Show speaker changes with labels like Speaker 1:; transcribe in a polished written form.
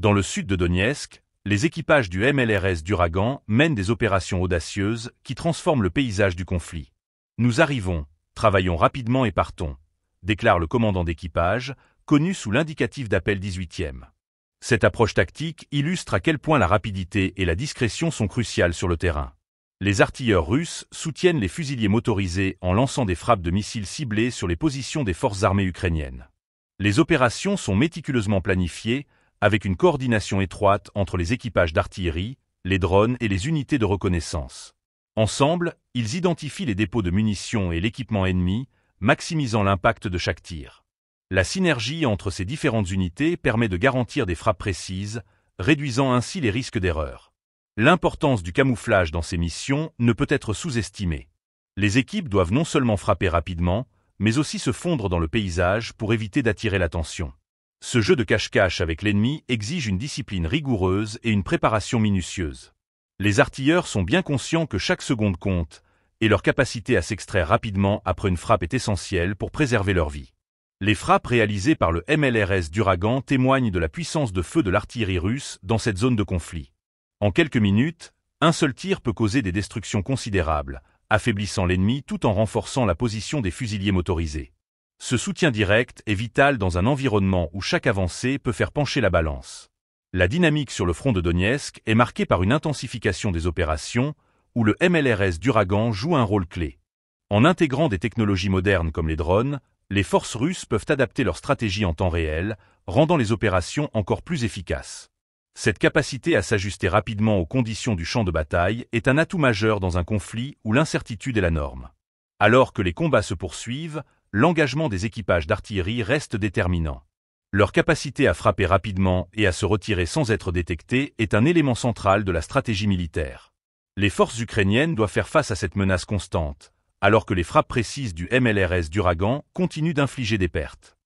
Speaker 1: Dans le sud de Donetsk, les équipages du MLRS d'Ouragan mènent des opérations audacieuses qui transforment le paysage du conflit. Nous arrivons, travaillons rapidement et partons, déclare le commandant d'équipage, connu sous l'indicatif d'appel 18e. Cette approche tactique illustre à quel point la rapidité et la discrétion sont cruciales sur le terrain. Les artilleurs russes soutiennent les fusiliers motorisés en lançant des frappes de missiles ciblées sur les positions des forces armées ukrainiennes. Les opérations sont méticuleusement planifiées, avec une coordination étroite entre les équipages d'artillerie, les drones et les unités de reconnaissance. Ensemble, ils identifient les dépôts de munitions et l'équipement ennemi, maximisant l'impact de chaque tir. La synergie entre ces différentes unités permet de garantir des frappes précises, réduisant ainsi les risques d'erreur. L'importance du camouflage dans ces missions ne peut être sous-estimée. Les équipes doivent non seulement frapper rapidement, mais aussi se fondre dans le paysage pour éviter d'attirer l'attention. Ce jeu de cache-cache avec l'ennemi exige une discipline rigoureuse et une préparation minutieuse. Les artilleurs sont bien conscients que chaque seconde compte, et leur capacité à s'extraire rapidement après une frappe est essentielle pour préserver leur vie. Les frappes réalisées par le MLRS d'Ouragan témoignent de la puissance de feu de l'artillerie russe dans cette zone de conflit. En quelques minutes, un seul tir peut causer des destructions considérables, affaiblissant l'ennemi tout en renforçant la position des fusiliers motorisés. Ce soutien direct est vital dans un environnement où chaque avancée peut faire pencher la balance. La dynamique sur le front de Donetsk est marquée par une intensification des opérations, où le MLRS d'Ouragan joue un rôle clé. En intégrant des technologies modernes comme les drones, les forces russes peuvent adapter leur stratégie en temps réel, rendant les opérations encore plus efficaces. Cette capacité à s'ajuster rapidement aux conditions du champ de bataille est un atout majeur dans un conflit où l'incertitude est la norme. Alors que les combats se poursuivent, l'engagement des équipages d'artillerie reste déterminant. Leur capacité à frapper rapidement et à se retirer sans être détectés est un élément central de la stratégie militaire. Les forces ukrainiennes doivent faire face à cette menace constante, alors que les frappes précises du MLRS d'Ouragan continuent d'infliger des pertes.